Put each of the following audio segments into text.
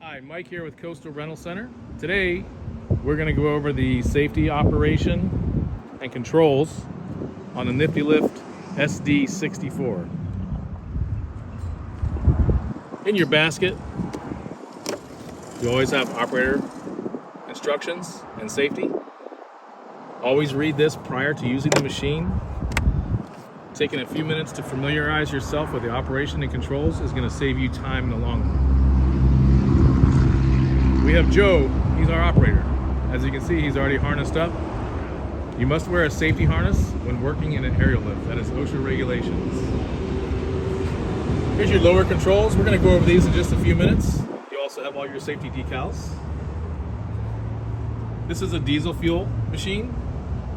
Hi, Mike here with Coastal Rental Center. Today, we're going to go over the safety operation and controls on the Nifty Lift SD 64. In your basket, you always have operator instructions and safety. Always read this prior to using the machine. Taking a few minutes to familiarize yourself with the operation and controls is going to save you time in the long run. We have Joe, he's our operator. As you can see, he's already harnessed up. You must wear a safety harness when working in an aerial lift. That is OSHA regulations. Here's your lower controls. We're going to go over these in just a few minutes. You also have all your safety decals. This is a diesel fuel machine.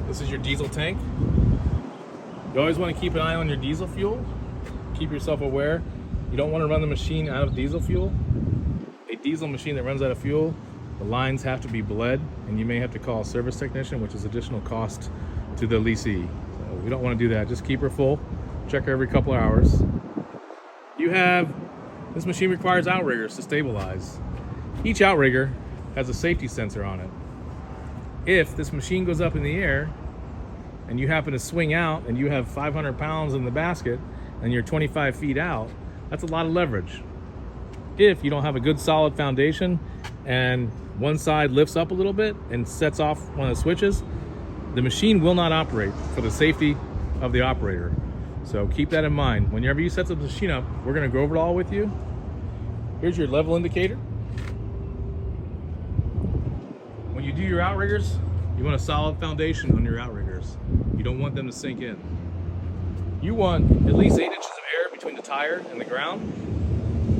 This is your diesel tank. You always want to keep an eye on your diesel fuel. Keep yourself aware. You don't want to run the machine out of diesel fuel. A diesel machine that runs out of fuel, the lines have to be bled, and you may have to call a service technician, which is additional cost to the leasee. So we don't want to do that. Just keep her full. Check her every couple of hours. This machine requires outriggers to stabilize. Each outrigger has a safety sensor on it. If this machine goes up in the air and you happen to swing out and you have 500 pounds in the basket and you're 25 feet out, that's a lot of leverage. If you don't have a good solid foundation and one side lifts up a little bit and sets off one of the switches, the machine will not operate for the safety of the operator. So keep that in mind. Whenever you set the machine up, we're going to go over it all with you. Here's your level indicator. When you do your outriggers, you want a solid foundation on your outriggers. You don't want them to sink in. You want at least 8 inches of air between the tire and the ground.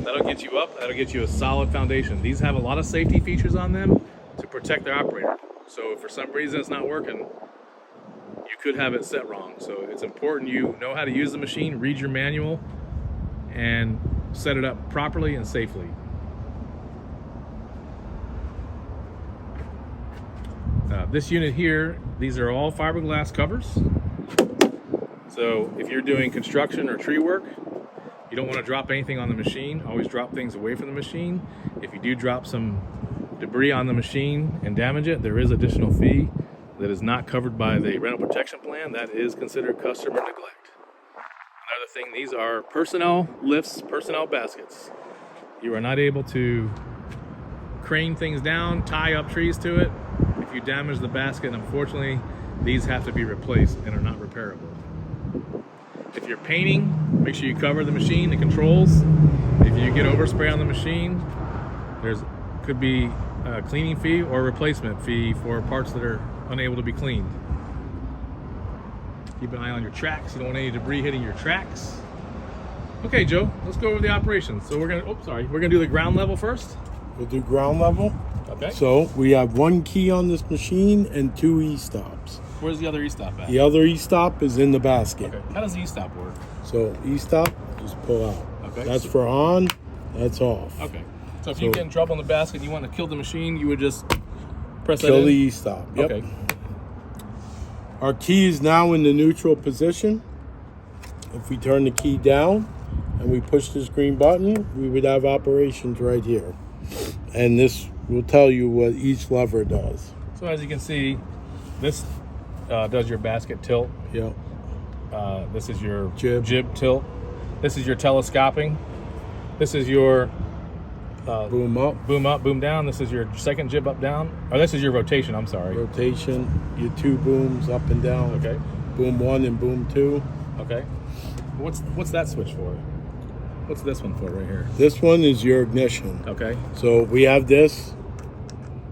That'll get you up, that'll get you a solid foundation. These have a lot of safety features on them to protect their operator. So if for some reason it's not working, you could have it set wrong. So it's important you know how to use the machine, read your manual, and set it up properly and safely. This unit here, these are all fiberglass covers. So if you're doing construction or tree work, you don't want to drop anything on the machine. Always drop things away from the machine. If you do drop some debris on the machine and damage it, there is additional fee that is not covered by the rental protection plan. That is considered customer neglect. Another thing, these are personnel lifts, personnel baskets. You are not able to crane things down, tie up trees to it. If you damage the basket, unfortunately, these have to be replaced and are not repairable. If you're painting, make sure you cover the machine, the controls. If you get overspray on the machine, could be a cleaning fee or a replacement fee for parts that are unable to be cleaned. Keep an eye on your tracks. You don't want any debris hitting your tracks. Okay, Joe, let's go over the operations. So we're gonna do the ground level first. We'll do ground level. Okay. So we have 1 key on this machine and 2 e-stops. Where's the other e-stop at? The other e-stop is in the basket. Okay. How does the e-stop work? So e-stop, just pull out. Okay. That's for on, that's off. Okay. So if you get in trouble in the basket and you want to kill the machine, you would just press that Kill in? the e-stop. Yep. Okay. Our key is now in the neutral position. If we turn the key down and we push this green button, we would have operations right here. And this will tell you what each lever does. So as you can see, this does your basket tilt. Yep. This is your Jib tilt. This is your telescoping. This is your boom up, boom down. This is your second jib up down. Or this is your rotation, I'm sorry. rotation, your 2 booms up and down. Okay. Boom 1 and boom 2. Okay. What's that switch for? What's this one for right here? This one is your ignition. Okay. So we have this.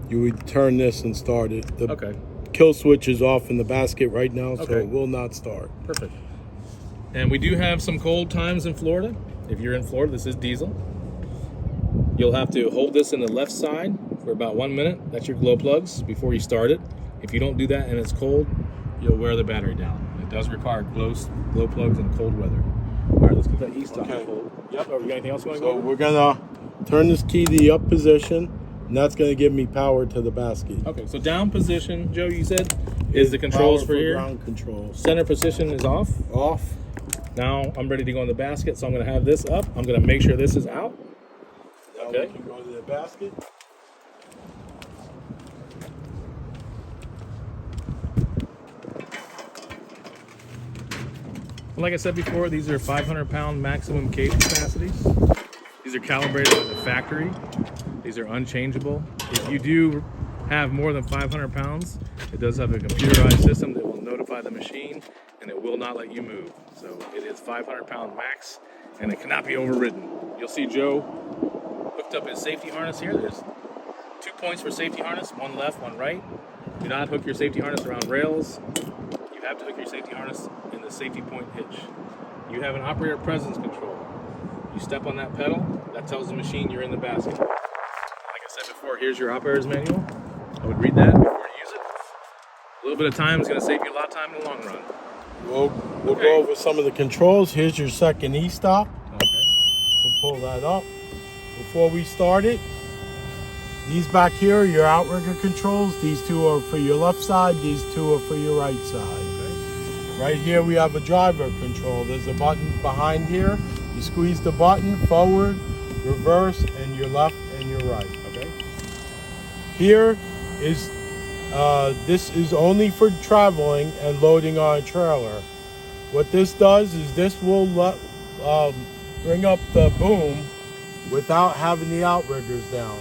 You would turn this and start it. The Okay. kill switch is off in the basket right now, so Okay. it will not start. Perfect. And we do have some cold times in Florida. If you're in Florida, this is diesel. You'll have to hold this in the left side for about 1 minute. That's your glow plugs before you start it. If you don't do that and it's cold, you'll wear the battery down. It does require glow plugs in cold weather. All right, let's get that e-stop full. Yep. Are we got anything else going So on? we're gonna turn this key to the up position, and that's gonna give me power to the basket. Okay, so down position, Joe, you said, is the controls Power for here. ground controls. Center position is off. Off. Now I'm ready to go in the basket, so I'm going to have this up. I'm going to make sure this is out. Okay. we can go to the basket. Like I said before, these are 500-pound maximum cage capacities. These are calibrated at the factory. These are unchangeable. If you do have more than 500 pounds, it does have a computerized system that will notify the machine, and it will not let you move. So it is 500-pound max, and it cannot be overridden. You'll see Joe hooked up his safety harness here. There's 2 points for safety harness, one left, one right. Do not hook your safety harness around rails. You have to hook your safety harness in the safety point hitch. You have an operator presence control. You step on that pedal, that tells the machine you're in the basket. Like I said before, here's your operator's manual. I would read that before you use it. A little bit of time is going to save you a lot of time in the long run. We'll go over some of the controls. Here's your second E-stop. Okay. We'll pull that up. Before we start it, these back here are your outrigger controls. These two are for your left side. These two are for your right side. Okay. Right here we have a driver control. There's a button behind here. You squeeze the button, forward, reverse, and your left and your right. Okay. Here is, this is only for traveling and loading on a trailer. What this does is this will bring up the boom without having the outriggers down.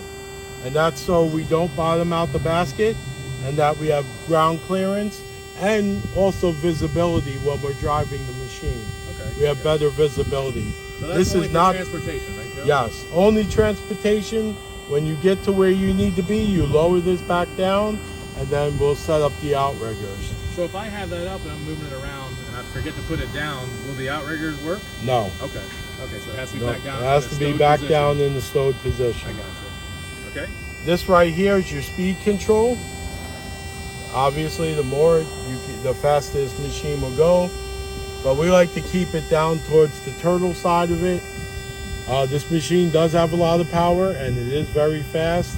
And that's so we don't bottom out the basket, and that we have ground clearance and also visibility when we're driving the machine. Okay. We have better visibility. So that's This only is for not transportation, right, Joe? Yes, only transportation. When you get to where you need to be, you lower this back down, and then we'll set up the outriggers. So if I have that up and I'm moving it around and I forget to put it down, will the outriggers work? No. Okay. Okay, so it has to be No, back down. it has in to a be stowed back position. down in the stowed position. I got you. Okay. This right here is your speed control. Obviously, the faster this machine will go, but we like to keep it down towards the turtle side of it. This machine does have a lot of power, and it is very fast,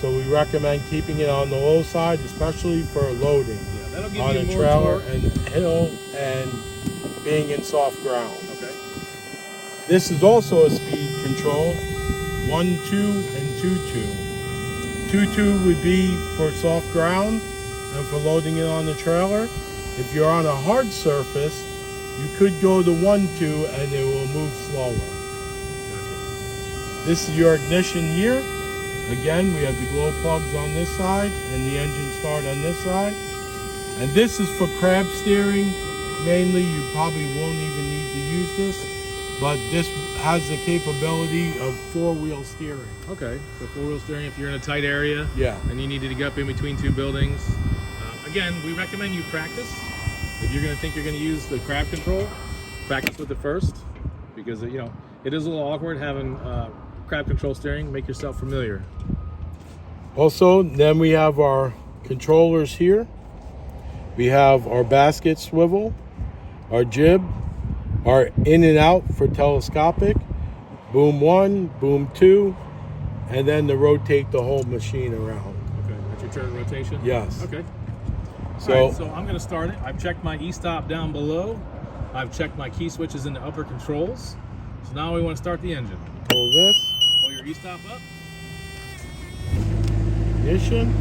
so we recommend keeping it on the low side, especially for loading. Yeah, that'll give on you a more trailer torque. and hill and being in soft ground. Okay. This is also a speed control, 1, 2, and 2, 2. 2, 2 would be for soft ground and for loading it on the trailer. If you're on a hard surface, you could go to 1, 2 and it will move slower. This is your ignition here. Again, we have the glow plugs on this side and the engine start on this side. And this is for crab steering. Mainly, you probably won't even need to use this, but this has the capability of 4-wheel steering. Okay, so 4-wheel steering if you're in a tight area. Yeah. And you needed to get up in between two buildings. Again, we recommend you practice. If you're going to think you're going to use the crab control, practice with it first, because it is a little awkward having crab control steering. Make yourself familiar. Also, then we have our controllers here. We have our basket swivel, our jib, our in and out for telescopic, boom 1, boom 2, and then to rotate the whole machine around. Okay, that's your turn rotation? Yes. Okay. So, All right, so I'm going to start it. I've checked my E-stop down below. I've checked my key switches in the upper controls. So now we want to start the engine. pull this, Pull your E-stop up. ignition.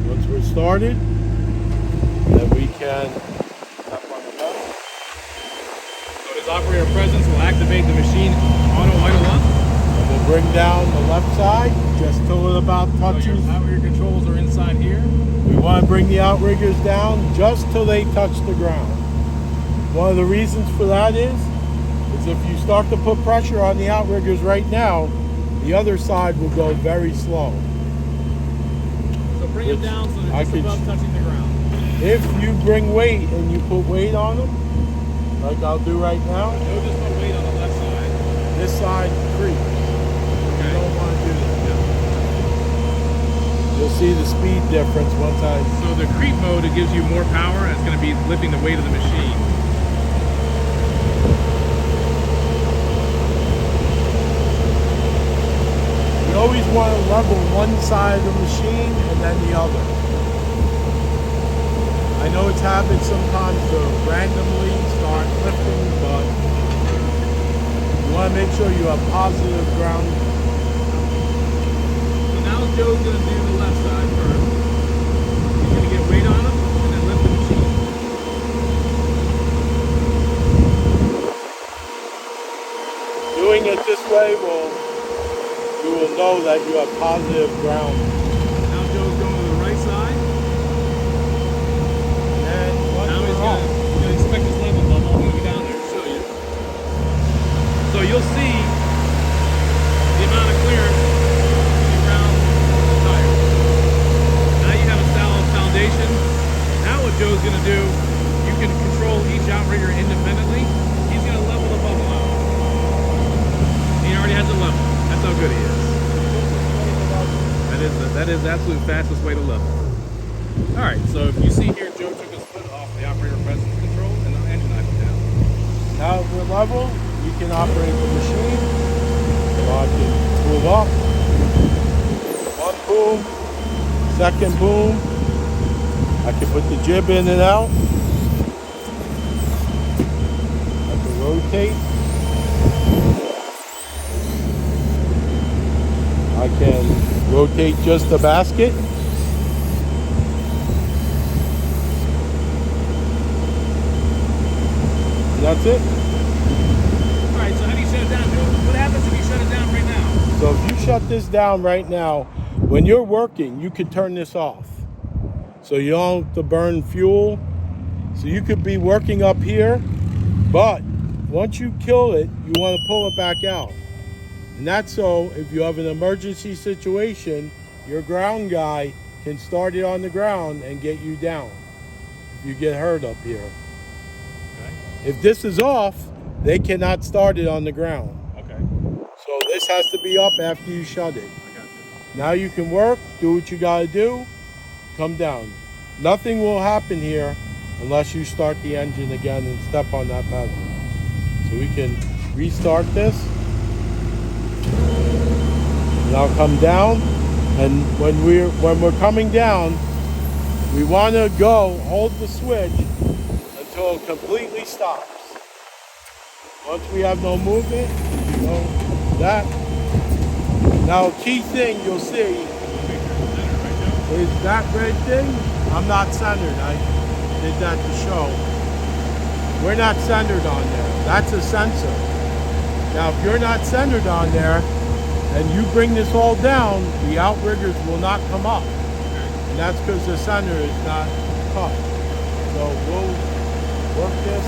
Once we're started, then we can tap on the pedal. So his operator presence will activate the machine auto idle up. And we'll bring down the left side just till it about So touches. your outrigger controls are inside here. We want to bring the outriggers down just till they touch the ground. One of the reasons for that is if you start to put pressure on the outriggers right now, the other side will go very slow. So bring them down so they're I just could- above touching the ground. If you bring weight and you put weight on them, like I'll do right now, No, just put weight on the left side. this side creeps. You don't want to do that. You'll see the speed difference once So the creep mode, it gives you more power, and it's going to be lifting the weight of the machine. You always want to level one side of the machine and then the other. I know it's habit sometimes to randomly start lifting, but you want to make sure you have positive ground Joe's going to do the left side first. He's going to get weight on him and then lift the machine. Doing it this way you will know that you have positive ground. Now Joe's going to the right side. And now he's going to inspect his level bubble. I'm going to go down there and show you. So you'll see the amount of clearance around the tire. Now you have a solid foundation. Now what Joe's going to do, you can control each outrigger independently. He's going to level the bubble out. He already has it level. That's how good he is. That is the absolute fastest way to level. Alright, so if you see here, Joe took his foot off the operator presence control and the engine knife is down. Now if we're level, you can operate the machine. So I can move up. One boom. Second boom. I can put the jib in and out. I can rotate. I can rotate just the basket. And that's it. Alright, so how do you shut it down, Joe? What happens if you shut it down right now? So if you shut this down right now, when you're working, you could turn this off. So you don't have to burn fuel. So you could be working up here, but once you kill it, you want to pull it back out. And that's so if you have an emergency situation, your ground guy can start it on the ground and get you down if you get hurt up here. Okay. If this is off, they cannot start it on the ground. Okay. So this has to be up after you shut it. I got you. Now you can work, do what you gotta do, come down. Nothing will happen here unless you start the engine again and step on that pedal. So we can restart this. And I'll come down, and when we're coming down, we want to hold the switch until it completely stops. Once we have no movement, that. Now, key thing you'll see is that red thing. I'm not centered. I did that to show. We're not centered on there. That's a sensor. Now, if you're not centered on there, and you bring this all down, the outriggers will not come up. And that's because the center is not cut. So we'll work this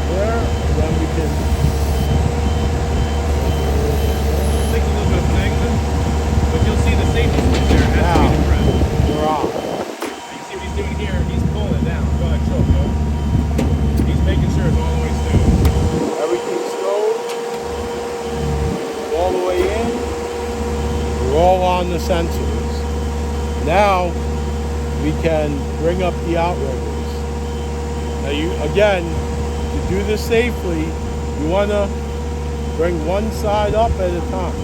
there, and then we can. It takes a little bit of finagling, but you'll see the safety switch there has to be depressed. We're off. You see what he's doing here? He's pulling it down. Go ahead, show, Joe. He's making sure it's all the way through. Everything's stowed. All the way in. We're all on the sensors. Now we can bring up the outriggers. Now again, to do this safely, you want to bring one side up at a time.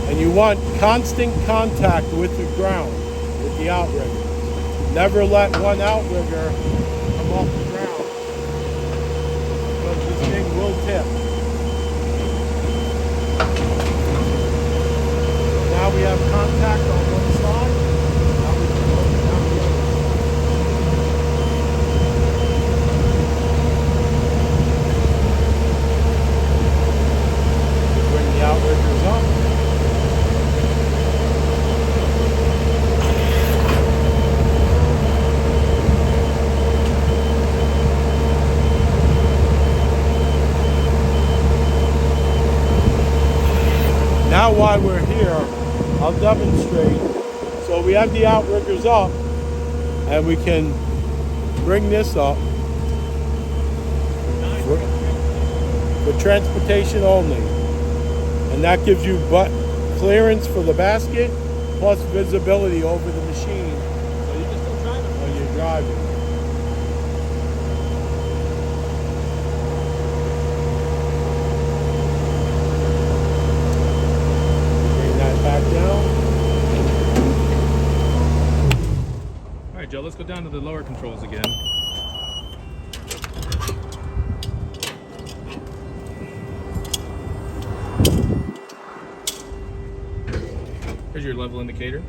And you want constant contact with the ground, with the outrigger. Never let one outrigger come off the ground, because this thing will tip. Now we have contact on one side. Now we can go down the other. Bring the outriggers up. Now while we're here, I'll demonstrate. So we have the outriggers up, and we can bring this up for transportation only. And that gives you clearance for the basket, plus visibility over the machine. So you can still drive it when you're driving. Back down. All right, Joe, let's go down to the lower controls again. Here's your level indicator.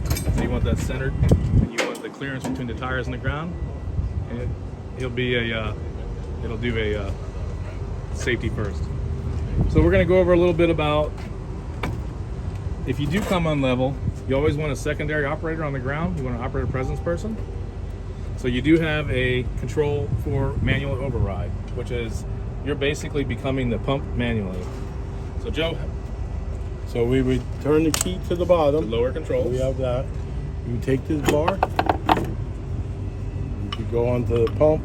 So you want that centered, and you want the clearance between the tires and the ground, and it'll do a safety first. So we're going to go over a little bit about, if you do come on level, you always want a secondary operator on the ground. You want an operator presence person. So you do have a control for manual override, which is you're basically becoming the pump manually. So Joe, So we would turn the key to the bottom. the lower controls. We have that. You take this bar. You could go onto the pump,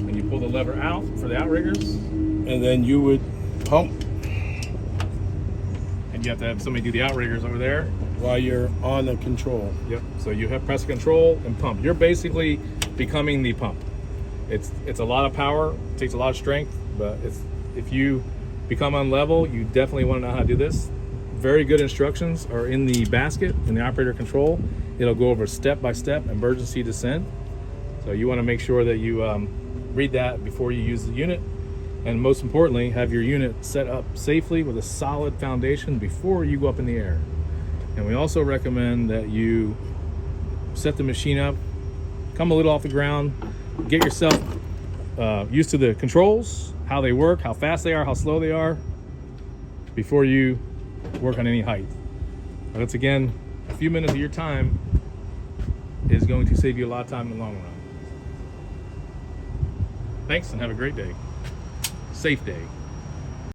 and you pull the lever out for the outriggers, and then you would pump and you have to have somebody do the outriggers over there. while you're on the control. Yep. So you have press control and pump. You're basically becoming the pump. It's a lot of power. It takes a lot of strength, but if you become on level, you definitely want to know how to do this. Very good instructions are in the basket in the operator control. It'll go over step by step emergency descent. So you want to make sure that you read that before you use the unit, and most importantly, have your unit set up safely with a solid foundation before you go up in the air. And we also recommend that you set the machine up, come a little off the ground, get yourself used to the controls, how they work, how fast they are, how slow they are, before you work on any height. And that's, again, a few minutes of your time is going to save you a lot of time in the long run. Thanks, and have a great day. Safe day.